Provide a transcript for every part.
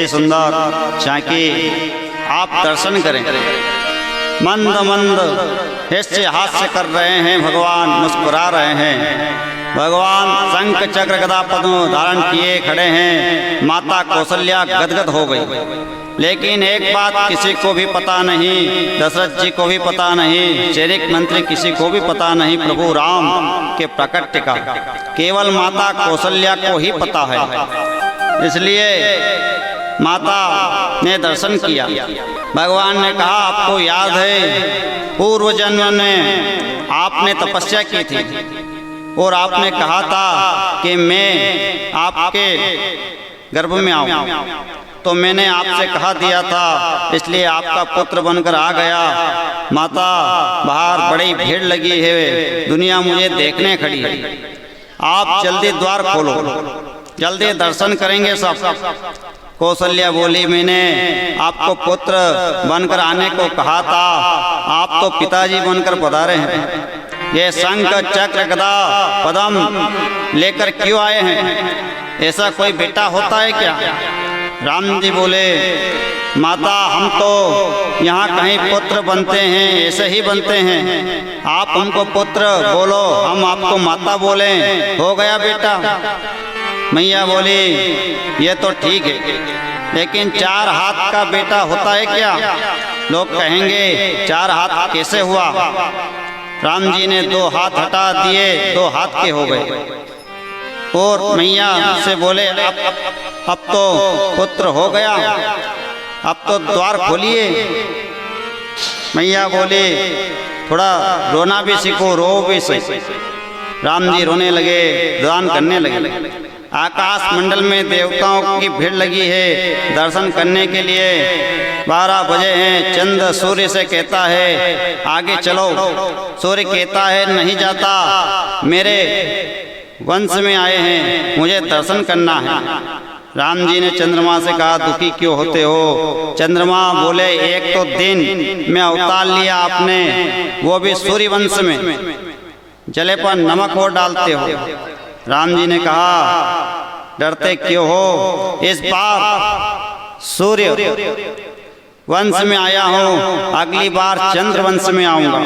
ऐसी सुंदर झांकी आप दर्शन करें। मंद मंद हास्य हास्य कर रहे हैं भगवान, मुस्कुरा रहे हैं। भगवान शंख चक्र गदा पद्म धारण किए खड़े हैं। माता कौशल्या गदगद हो गई। लेकिन एक बात किसी को भी पता नहीं, दशरथ जी को भी पता नहीं, चेरिक मंत्री किसी को भी पता नहीं प्रभु राम के प्रकट का, केवल माता कौशल्या को ही पता है। इसलिए माता ने दर्शन किया। भगवान ने कहा आपको याद है पूर्व जन्म में आपने तपस्या की थी और आपने कहा था कि मैं आपके गर्भ में आऊं, तो मैंने आपसे कहा दिया था, इसलिए आपका पुत्र बनकर आ गया। माता बाहर बड़ी भीड़ लगी है, दुनिया मुझे देखने खड़ी है, आप जल्दी द्वार खोलो, जल्दी दर्शन करेंगे सब। कौशल्या बोली मैंने आपको पुत्र बनकर आने को कहा था, आप तो पिताजी बनकर पधारे हैं। ये शंख चक्र गदा पद्म लेकर क्यों आए हैं? ऐसा कोई बेटा होता है क्या? राम जी बोले माता हम तो यहाँ कहीं पुत्र बनते हैं, ऐसे ही बनते हैं, आप हमको पुत्र बोलो, हम आपको माता बोले, हो गया बेटा। मैया बोली ये तो ठीक है, लेकिन 4 हाथ का बेटा होता है क्या? लोग कहेंगे 4 हाथ कैसे हुआ? राम जी ने 2 हाथ हटा दिए, 2 हाथ के हो गए। और मैया से बोले अब तो पुत्र हो गया, अब तो द्वार खोलिए। मैया बोले थोड़ा रोना भी सीखो, रो भी सही। राम जी रोने लगे, दान करने लगे। आकाश मंडल में देवताओं की भीड़ लगी है दर्शन करने के लिए। 12 बजे हैं, चंद्र सूर्य से कहता है आगे चलो, सूर्य कहता है नहीं जाता, मेरे वंश में आए हैं, मुझे दर्शन करना है। राम जी ने चंद्रमा से कहा दुखी क्यों होते हो? चंद्रमा बोले एक तो दिन में अवतार लिया आपने, वो भी सूर्य वंश में, जले पर नमक और डालते हो। राम जी ने कहा डरते क्यों हो? इस बार सूर्य वंश में आया हूँ, अगली बार चंद्र वंश में आऊंगा।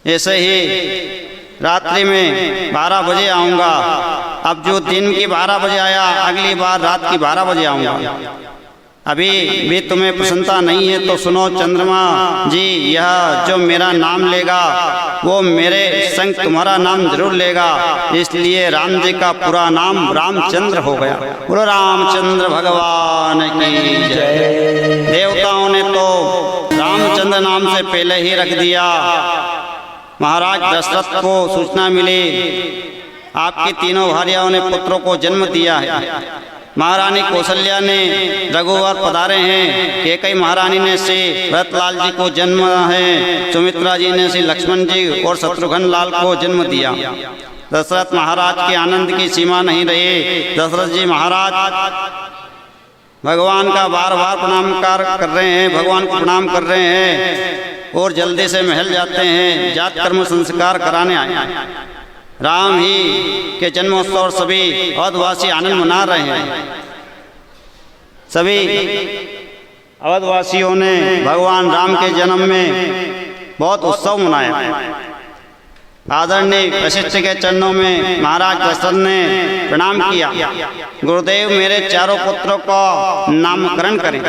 ऐसे ही रात्रि में 12 बजे आऊंगा, अब जो दिन की 12 बजे आया, अगली बार रात की 12 बजे आऊंगा। अभी भी तुम्हें प्रसन्नता नहीं है तो सुनो चंद्रमा जी, यह जो मेरा नाम लेगा वो मेरे संग तुम्हारा नाम जरूर लेगा। इसलिए राम जी का पूरा नाम रामचंद्र हो गया। बोलो रामचंद्र भगवान की जय। देवताओं ने तो रामचंद्र नाम से पहले ही रख दिया। महाराज दशरथ को सूचना मिली आपकी तीनों भार्याओं ने पुत्रों को जन्म दिया है। महारानी कौशल्या ने रघुवर पधारे हैं, कैकेयी महारानी ने श्री भरतलाल जी को जन्म है, सुमित्रा जी ने श्री लक्ष्मण जी और शत्रुघ्न लाल को जन्म दिया। दशरथ महाराज के आनंद की सीमा नहीं रही। दशरथ जी महाराज भगवान का बार बार प्रणाम कर रहे हैं, भगवान को प्रणाम कर रहे हैं और जल्दी से महल जाते हैं, जात कर्म संस्कार कराने आए। राम ही के जन्मोत्सव और सभी अवधवासी आनंद मना रहे हैं। सभी अवधवासियों ने भगवान राम के जन्म में बहुत उत्सव मनाया। आदरणीय वशिष्ठ के चरणों में महाराज दशरथ ने प्रणाम किया। गुरुदेव मेरे चारों पुत्रों का नामकरण करें।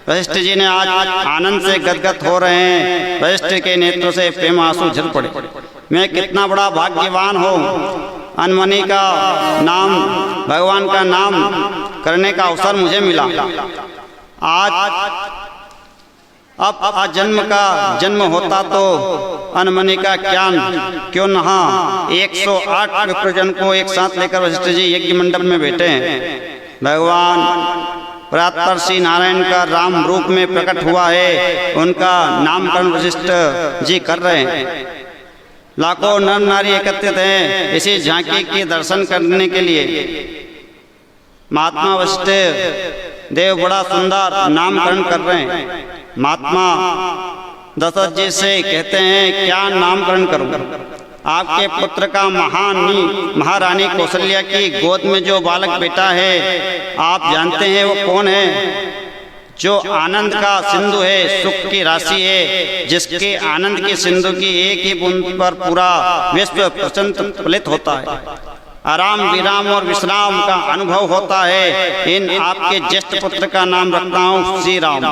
वशिष्ठ जी ने आज आनंद से गदगद हो रहे हैं। वशिष्ठ के नेत्रों से प्रेम आंसू झर पड़े। मैं कितना बड़ा भाग्यवान हूँ, अनमनी का नाम, भगवान का नाम करने का अवसर मुझे मिला। आज जन्म का जन्म होता तो अनमनी का क्यों नहा 108 विप्रजन को एक साथ लेकर वशिष्ठ जी यज्ञ मंडप में बैठे हैं। भगवान प्रातः श्री नारायण का राम रूप में प्रकट हुआ है, उनका नामकरण वशिष्ठ जी कर रहे हैं। लाखों नर नारी एकत्रित हैं इसी झांकी के दर्शन करने के लिए। महात्मा वशिष्ठ देव बड़ा सुंदर नामकरण कर रहे हैं। महात्मा दशरथ जी से कहते हैं क्या नामकरण करूं? आपके पुत्र का महारानी कौशल्या की गोद में जो बालक बेटा है, आप जानते हैं वो कौन है? जो आनंद का सिंधु है, सुख की राशि है, जिसके आनंद की सिंधु की एक ही बूंद पर पूरा विश्व प्रफुल्लित होता है, आराम विराम और विश्राम का अनुभव होता है। इन आपके ज्येष्ठ पुत्र का नाम रखता हूँ श्री राम।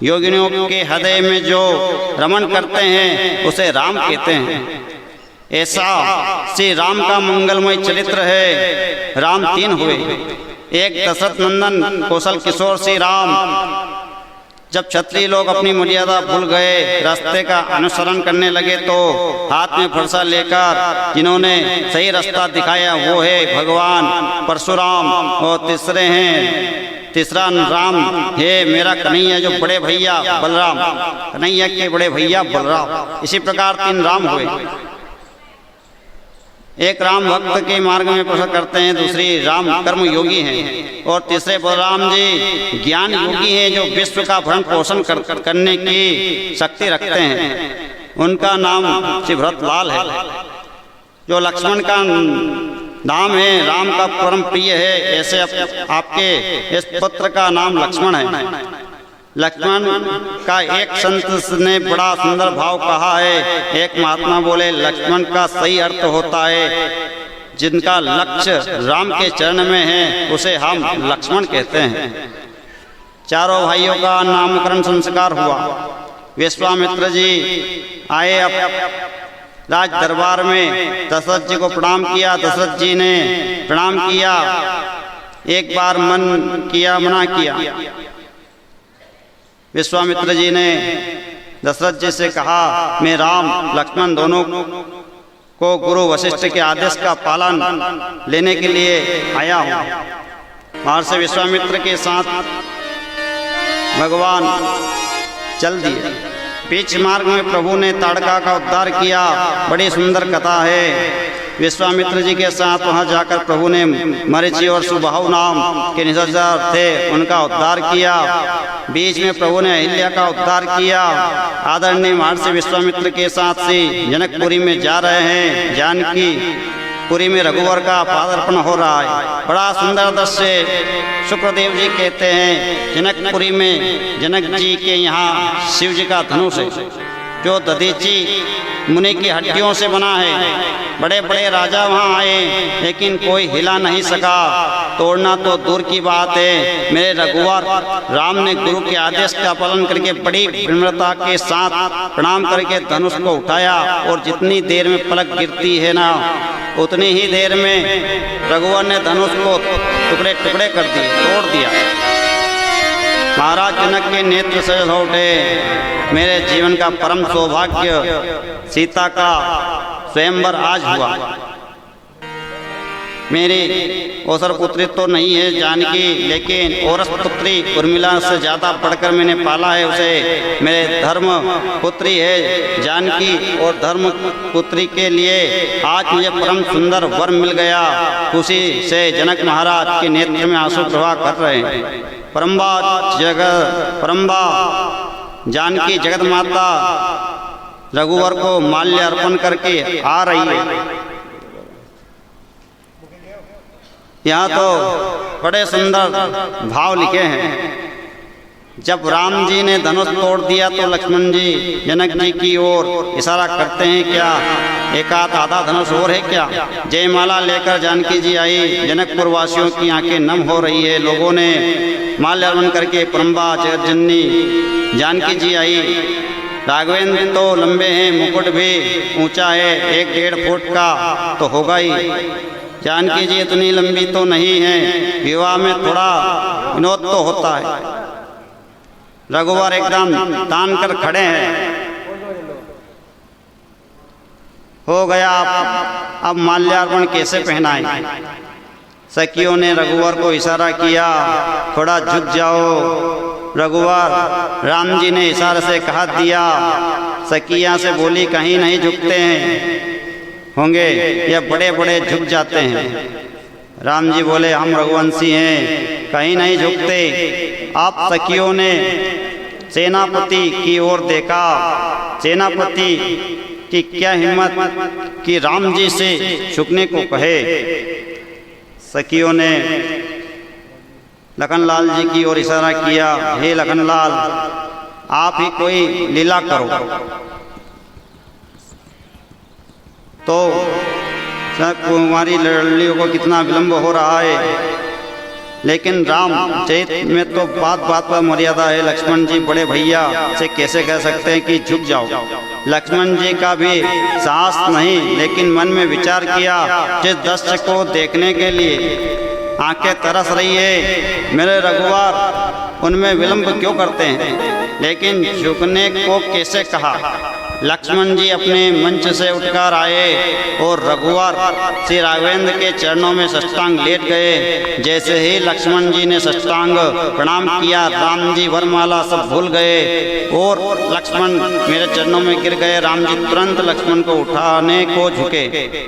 योगिनियों के हृदय में जो रमण करते हैं उसे राम कहते हैं। ऐसा श्री राम का मंगलमय चरित्र है। राम तीन हुए, एक दशरथ नंदन कौशल किशोर श्री राम। जब क्षत्रिय लोग अपनी मर्यादा भूल गए, रास्ते का अनुसरण करने लगे, तो हाथ में फरसा लेकर जिन्होंने सही रास्ता दिखाया वो है भगवान परशुराम। और तीसरा राम है मेरा कन्हैया, जो बड़े भैया बलराम, कन्हैया के बड़े भैया बलराम। इसी प्रकार तीन राम हुए। एक राम भक्त के मार्ग में प्रसन्न करते हैं, दूसरी राम कर्म योगी हैं, और तीसरे बलराम जी ज्ञान योगी हैं, जो विश्व का भरण पोषण करने की शक्ति रखते हैं। उनका नाम श्री भरतलाल है। जो लक्ष्मण का नाम है, राम का परम प्रिय है, ऐसे आपके इस पुत्र का नाम लक्ष्मण है। लक्ष्मण का एक संत ने बड़ा सुंदर भाव कहा है। एक महात्मा बोले, लक्ष्मण का सही अर्थ होता है जिनका लक्ष्य राम के चरण में है उसे हम लक्ष्मण कहते हैं। चारों भाइयों का नामकरण संस्कार हुआ। विश्वामित्र जी आए अब राज दरबार में, दशरथ जी को प्रणाम किया। दशरथ जी ने प्रणाम किया, एक बार मना किया। विश्वामित्र जी ने दशरथ जी से कहा, मैं राम लक्ष्मण दोनों को गुरु वशिष्ठ के आदेश का पालन लेने के लिए आया हूँ। महर्षि विश्वामित्र के साथ भगवान चल दिए। बीच मार्ग में प्रभु ने ताड़का का उद्धार किया। बड़ी सुंदर कथा है। विश्वामित्र जी के साथ वहां जाकर प्रभु ने मरीचि और सुबाहु नाम के निशाचर थे, उनका उद्धार किया। बीच में प्रभु ने अहिल्या का उद्धार किया। आदरणीय महर्षि विश्वामित्र के साथ से जनकपुरी में जा रहे हैं। जानकी पुरी में रघुवर का पादार्पण हो रहा है। बड़ा सुंदर दृश्य। शुक्रदेव जी कहते हैं, जनकपुरी में जनक जी के यहाँ शिव जी का धनुष है, जो दधीची मुनि की हड्डियों से बना है। बड़े बड़े राजा वहाँ आए, लेकिन कोई हिला नहीं सका। तोड़ना तो दूर की बात है। मेरे रघुवर राम ने गुरु के आदेश का पालन करके बड़ी विनम्रता के साथ प्रणाम करके धनुष को उठाया, और जितनी देर में पलक गिरती है ना, उतनी ही देर में रघुवर ने धनुष को टुकड़े टुकड़े कर दिए, तोड़ दिया। महाराज जनक के नेत्र से लौटे। मेरे जीवन का परम सौभाग्य सीता का स्वयंवर आज हुआ। मेरी औसर पुत्री तो नहीं है जानकी, लेकिन औरस पुत्री उर्मिला से ज़्यादा बढ़कर मैंने पाला है उसे। मेरे धर्म पुत्री है जानकी, और धर्म पुत्री के लिए आज मुझे परम सुंदर वर मिल गया। खुशी से जनक महाराज के नेत्र में आंसू प्रवाह कर रहे हैं। परम्बा जानकी जगत माता रघुवर को माल्य अर्पण करके आ रही है। यहाँ तो बड़े सुंदर भाव लिखे हैं। जब राम जी ने धनुष तोड़ दिया तो लक्ष्मण जी जनक जी की ओर इशारा करते हैं, क्या एक आधा धनुष और है क्या? जयमाला लेकर जानकी जी आई। जनकपुर वासियों की आंखें नम हो रही है। लोगों ने माल्यार्पण करके परम्बा जगतजननी जानकी जी आई। राघवेंद्र तो लंबे हैं, मुकुट भी ऊंचा है, 1-1.5 फुट का तो होगा ही। जानकी जी इतनी लंबी तो नहीं है। विवाह में थोड़ा विनोद तो होता है। रघुवर एकदम तान कर खड़े हैं। हो गया, अब माल्यार्पण कैसे पहनाएं? सखियों ने रघुवर को इशारा किया, थोड़ा झुक जाओ। रघुवर राम जी ने इशारे से कहा दिया। सखियां से बोली, कहीं नहीं झुकते हैं होंगे, ये बड़े बड़े झुक जाते हैं। राम जी बोले, हम रघुवंशी हैं, कहीं नहीं झुकते। आप सखियों ने सेनापति की ओर देखा। सेनापति कि क्या हिम्मत कि राम जी से झुकने को कहे। सखियों ने लखनलाल जी की ओर इशारा किया, हे लखनलाल आप ही कोई लीला करो। तो कुमारी लड़लियों को कितना विलंब हो रहा है, लेकिन राम चरित में तो बात बात पर मर्यादा है। लक्ष्मण जी बड़े भैया से कैसे कह सकते हैं कि झुक जाओ। लक्ष्मण जी का भी साहस नहीं, लेकिन मन में विचार किया, जिस दृश्य को देखने के लिए आंखें तरस रही है मेरे रघुवर, उनमें विलंब क्यों करते हैं। लेकिन झुकने को कैसे कहा। लक्ष्मण जी अपने मंच से उठकर आए और रघुवर श्री राघवेंद्र के चरणों में साष्टांग लेट गए। जैसे ही लक्ष्मण जी ने साष्टांग प्रणाम किया, राम जी वरमाला सब भूल गए और लक्ष्मण मेरे चरणों में गिर गए। राम जी तुरंत लक्ष्मण को उठाने को झुके।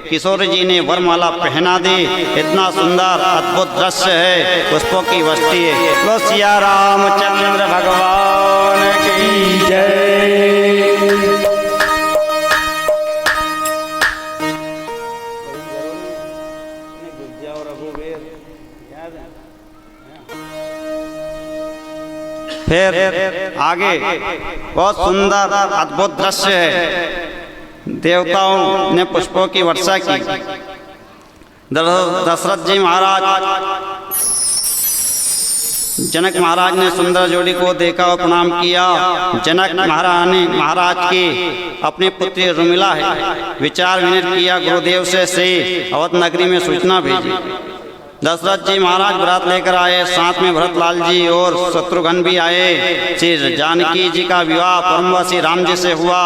किशोर जी ने वरमाला पहना दी। इतना सुंदर अद्भुत दृश्य है, पुष्पों की वस्ती है। तो सिया रामचंद्र भगवान की जय। फिर आगे बहुत सुंदर अद्भुत दृश्य है। देवताओं ने पुष्पों की वर्षा की। दशरथ जी महाराज, जनक महाराज ने सुंदर जोड़ी को देखा और प्रणाम किया। जनक महाराज की अपनी पुत्री रुमिला है। विचार विनिमय किया, गुरुदेव से अवध नगरी में सूचना भेजी। दशरथ जी महाराज बरात लेकर आए, साथ में भरतलाल जी और शत्रुघ्न भी आए। श्री जानकी जी का विवाह परमवा श्री राम जी से हुआ,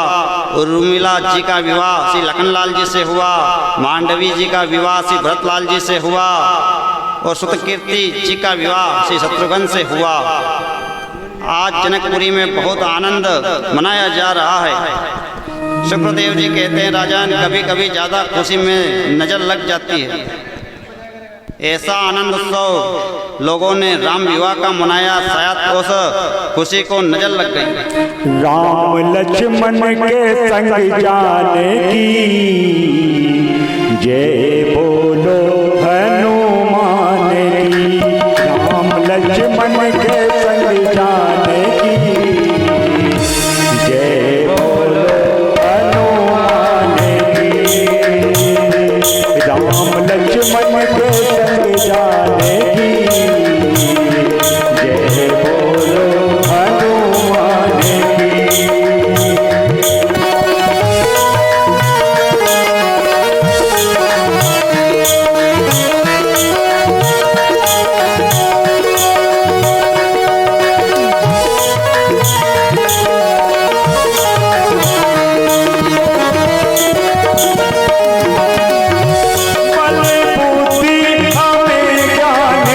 उर्मिला जी का विवाह श्री लखनलाल जी से हुआ, मांडवी जी का विवाह श्री भरतलाल जी से हुआ और सुतकीर्ति जी का विवाह श्री शत्रुघ्न से हुआ। आज जनकपुरी में बहुत आनंद मनाया जा रहा है। शुक्रदेव जी कहते हैं, राजन कभी कभी ज़्यादा खुशी में नज़र लग जाती है। ऐसा आनंद उत्सव लोगों ने राम विवाह का मनाया, शायद उस खुशी को नजर लग गई। राम लक्ष्मण के संग जाने की जय बोलो हनुमान की। राम लक्ष्मण के संग जाने की जय बोलो हनुमान की। राम लक्ष्मण के जाने की जय बोलो हनुमान की। बल बुद्धि हमें ज्ञान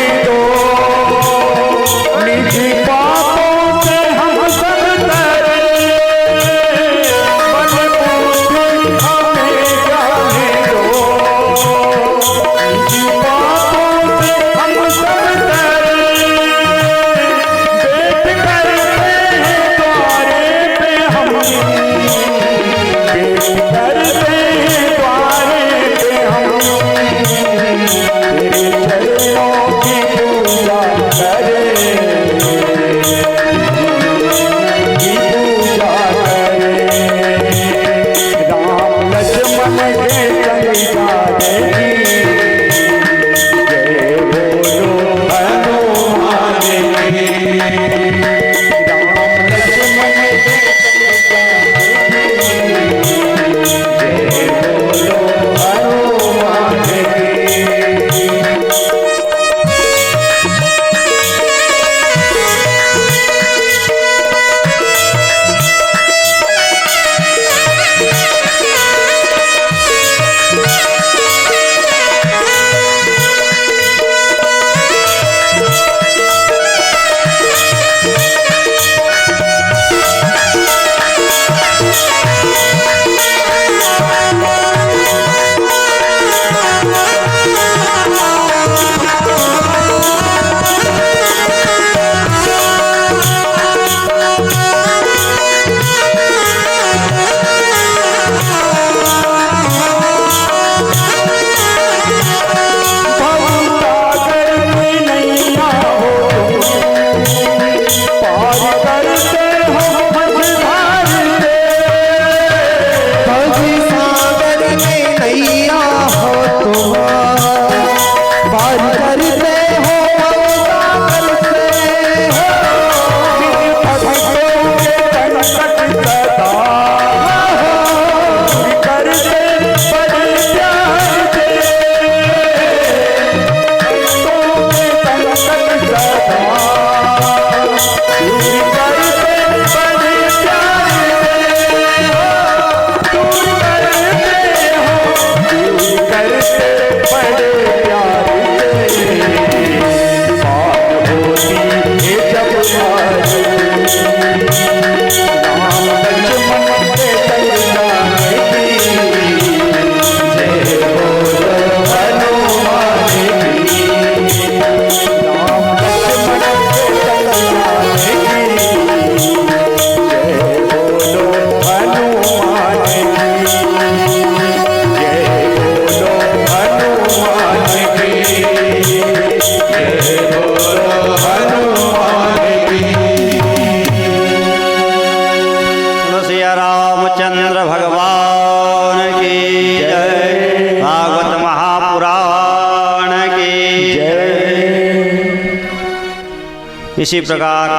इसी प्रकार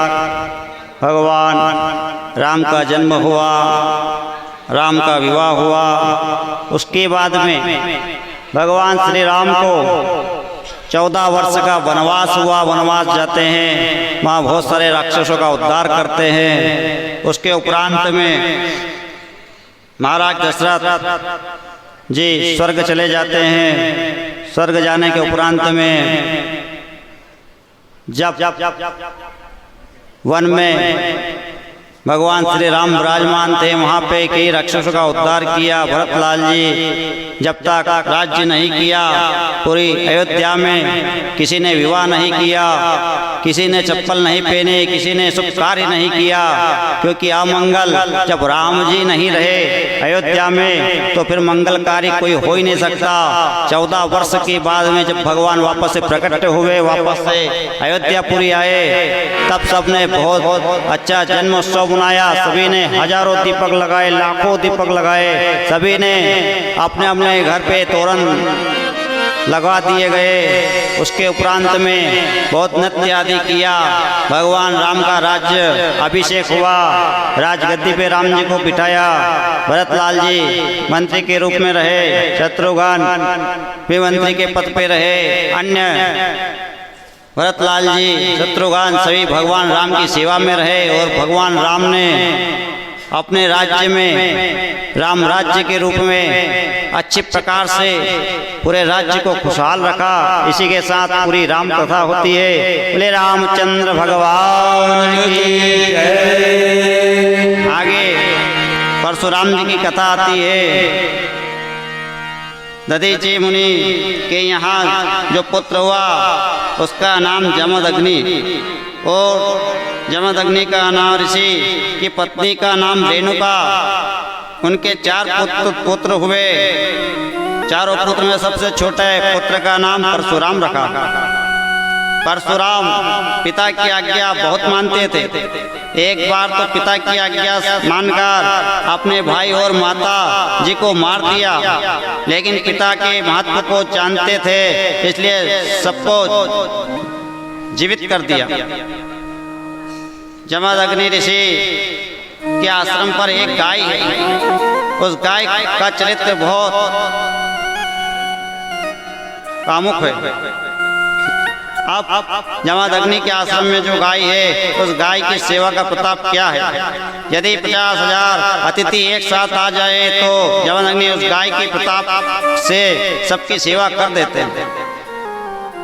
भगवान राम का जन्म हुआ, राम का विवाह हुआ। उसके बाद में भगवान श्री राम को 14 वर्ष का वनवास हुआ। वनवास जाते हैं, वहाँ बहुत सारे राक्षसों का उद्धार करते हैं। उसके उपरांत में महाराज दशरथ जी स्वर्ग चले जाते हैं। स्वर्ग जाने के उपरांत में जब वन में भगवान श्री राम विराजमान थे, वहाँ पे कई राक्षसों का उद्धार किया भरतलाल जी। जब तक राज्य नहीं किया पूरी अयोध्या में, किसी ने विवाह नहीं किया, किसी ने चप्पल नहीं पहने, किसी ने शुभ कार्य नहीं किया, क्योंकि अमंगल जब राम जी नहीं रहे अयोध्या में तो फिर मंगल कार्य कोई हो ही नहीं सकता। 14 वर्ष के बाद में जब भगवान वापस से प्रकट हुए, वापस से अयोध्यापुरी आए, तब सबने बहुत अच्छा जन्मोत्सव मनाया। सभी ने हजारों दीपक लगाए, लाखों दीपक लगाए, सभी ने अपने अपने घर पे तोरण लगा दिए गए। उसके उपरांत में बहुत नृत्य आदि किया। भगवान राम का राज्य अभिषेक हुआ, राजगद्दी पे राम जी को बिठाया। भरतलाल जी मंत्री के रूप में रहे, शत्रुघ्न भी मंत्री के पद पे रहे, अन्य भरतलाल जी, शत्रुघ्न सभी भगवान राम की सेवा में रहे। और भगवान राम ने अपने राज्य में राम राज्य के रूप में अच्छे प्रकार से पूरे राज्य को खुशहाल रखा। इसी के साथ पूरी राम कथा होती है। बोले रामचंद्र भगवान की जय। आगे परशुराम जी की कथा आती है। दधीचि मुनि के यहाँ जो पुत्र हुआ उसका नाम जमदग्नि, और जमदग्नि का नाम ऋषि की पत्नी का नाम रेणुका। उनके 4 पुत्र हुए। चारों पुत्र में सबसे छोटे पुत्र का नाम परशुराम रखा। परशुराम पिता की आज्ञा बहुत मानते थे। एक बार तो पिता की आज्ञा मानकर अपने भाई और माता जी को मार दिया, लेकिन पिता के महत्व को जानते थे, इसलिए सबको जीवित कर दिया। जमदग्नि ऋषि के आश्रम पर एक गाय है। उस गाय का चरित्र बहुत कामुक है। अब जमदग्नि के आश्रम में जो गाय है, उस गाय की सेवा का प्रताप क्या है। यदि 50,000 अतिथि एक साथ आ जाए तो जमदग्नि उस गाय के प्रताप से सबकी सेवा कर देते हैं।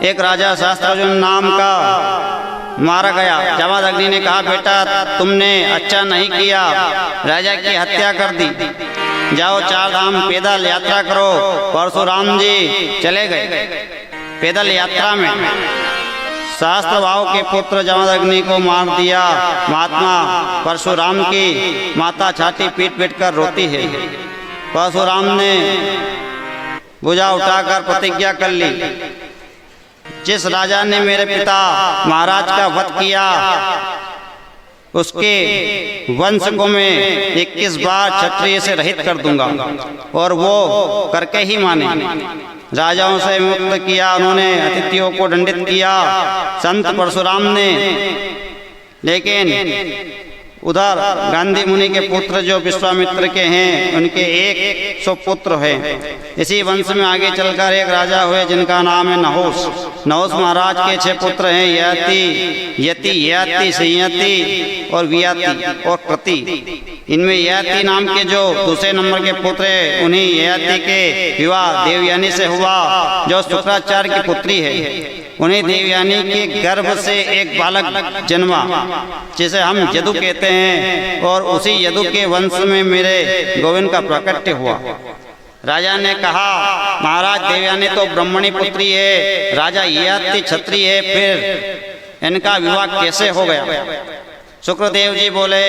एक राजा शास्त्रार्जुन नाम का मारा गया। जमदग्नि ने कहा, बेटा तुमने अच्छा नहीं किया, राजा की हत्या कर दी, जाओ 4 धाम पैदल यात्रा करो। परशुराम जी चले गए पैदल यात्रा में। शास्त्र भाव के पुत्र जमदग्नि को मार दिया। महात्मा परशुराम की माता छाती पीट पीट कर रोती है। परशुराम ने भुजा उठाकर प्रतिज्ञा कर ली, जिस राजा ने मेरे पिता महाराज का वध किया, उसके वंश को मैं 21 बार क्षत्रिय से रहित कर दूंगा, और वो करके ही माने। राजाओं से मुक्त किया, उन्होंने अतिथियों को दंडित किया संत परशुराम ने। लेकिन उधर गांधी मुनि के पुत्र जो विश्वामित्र के हैं, उनके 100 पुत्र हैं। इसी वंश में आगे चलकर एक राजा हुए जिनका नाम है नहुस। नहुस महाराज के 6 पुत्र हैं, यति, यति, यति, संयति और वियति और कृति। इनमें यति नाम के जो दूसरे नंबर के पुत्र हैं, उन्हीं यति के विवाह देवयानी से हुआ, जो शुक्राचार्य की पुत्री है। उन्हीं देवयानी के गर्भ से एक बालक जन्मा, जिसे हम यदु कहते हैं, और उसी यदु के वंश में मेरे गोविंद का प्राकट्य हुआ। राजा ने कहा, महाराज देवयानी तो ब्राह्मणी पुत्री है, राजा यति क्षत्रिय है, फिर इनका विवाह कैसे हो गया। शुक्रदेव जी बोले,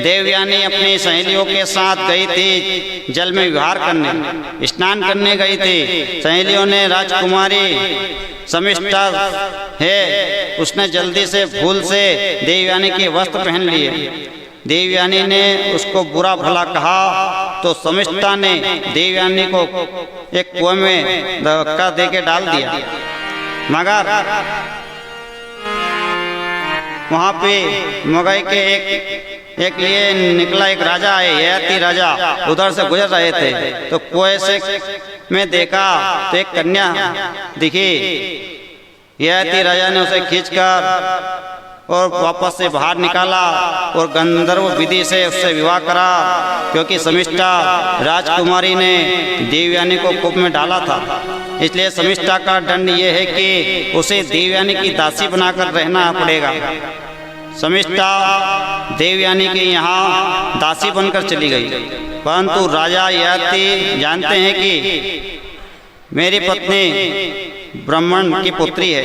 देवयानी अपनी सहेलियों के साथ गई थी जल में विहार करने, स्नान करने गई थी। सहेलियों ने राजकुमारी समिष्टा है, उसने जल्दी से भूल से देवयानी के वस्त्र पहन लिए। देवयानी ने उसको बुरा भला कहा तो समिष्टा ने देवयानी को एक कुएं में धक्का देके डाल दिया। मगर वहाँ पे मगई के एक लिए निकला एक राजा है, ययाति राजा, उधर से गुजर रहे थे तो कुएं से में देखा तो एक कन्या दिखी। ययाति राजा ने उसे खींचकर और वापस से बाहर निकाला और गंधर्व विधि से उससे विवाह करा, क्योंकि शमिष्ठा राजकुमारी ने देवयानी को कूप में डाला था। इसलिए शमिष्ठा का दंड ये है कि उसे देवयानी की दासी बनाकर रहना पड़ेगा। शमिष्ठा देवयानी के यहाँ दासी बनकर चली गई, परंतु राजा ययाति जानते हैं कि मेरी पत्नी ब्राह्मण की पुत्री है,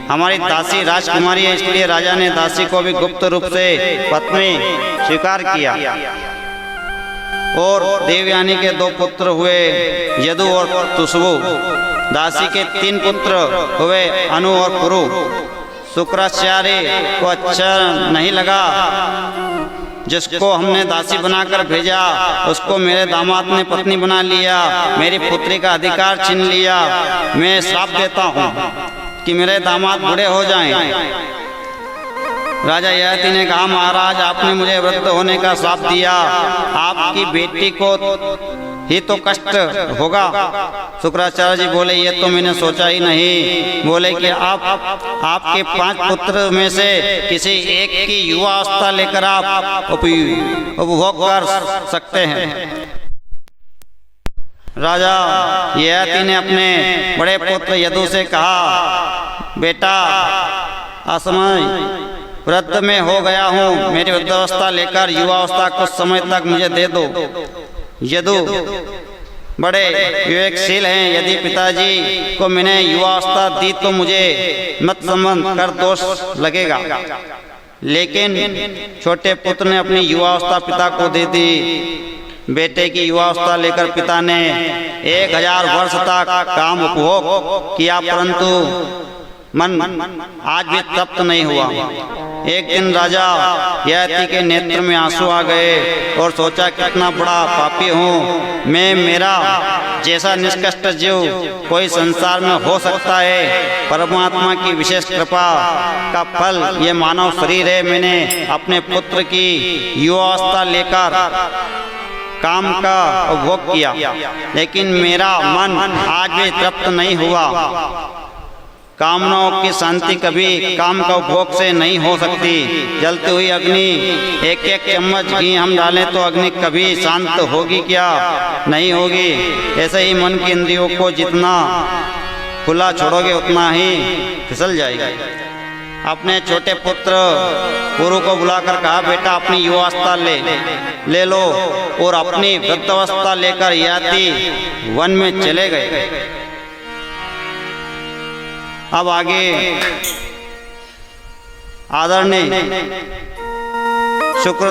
हमारी दासी राजकुमारी है, इसलिए राजा ने दासी को भी गुप्त रूप से पत्नी स्वीकार किया। और देवयानी के 2 पुत्र हुए, यदु और तुष्वु। दासी के 3 पुत्र हुए, अनु और पुरु। शुक्राचार्य को अच्छा नहीं लगा, जिसको हमने दासी बनाकर भेजा उसको मेरे दामाद ने पत्नी बना लिया, मेरी पुत्री का अधिकार छीन लिया। मैं श्राप देता हूँ कि मेरे दामाद बूढ़े हो जाएं। राजा ययाति ने कहा, महाराज आपने मुझे वृद्ध होने का श्राप दिया, आपकी बेटी को ही तो कष्ट होगा। शुक्राचार्य जी बोले, ये तो मैंने सोचा ही नहीं। बोले कि आपके 5 पुत्र में से किसी एक की युवावस्था लेकर आप उपभोग कर सकते हैं। राजा ययाति ने अपने बड़े पुत्र यदु से कहा, बेटा असमय वृद्ध में हो गया हूँ, मेरी वृद्धावस्था लेकर युवावस्था कुछ समय तक मुझे दे दो। यदु बड़े विवेकशील हैं, यदि पिताजी को मैंने युवावस्था दी तो मुझे मत संबंध कर दोष लगेगा। लेकिन छोटे पुत्र ने अपनी युवावस्था पिता को दे दी। बेटे की युवावस्था लेकर पिता ने 1000 वर्ष तक काम उपभोग किया, परंतु मन आज भी तृप्त नहीं हुआ। एक दिन राजा ययाति के नेत्र में आंसू आ गए और सोचा, कितना बड़ा पापी हूँ मैं, मेरा जैसा निष्कष्ट जीव कोई संसार में हो सकता है। परमात्मा की विशेष कृपा का फल ये मानव शरीर है। मैंने अपने पुत्र की युवावस्था लेकर काम का उपभोग किया, लेकिन मेरा मन आज भी तृप्त नहीं हुआ। कामनाओं की शांति कभी काम का उपभोग से नहीं हो सकती। जलती हुई अग्नि 1-1 चम्मच घी हम डालें तो अग्नि कभी शांत होगी क्या? नहीं होगी। ऐसे ही मन की इंद्रियों को जितना खुला छोड़ोगे उतना ही फिसल जाएगी। अपने छोटे पुत्र पुरु को बुलाकर कहा, बेटा अपनी युवावस्था ले लो, और अपनी वृद्धावस्था लेकर ययाति वन में चले गए। अब आगे आदरणीय शुक्र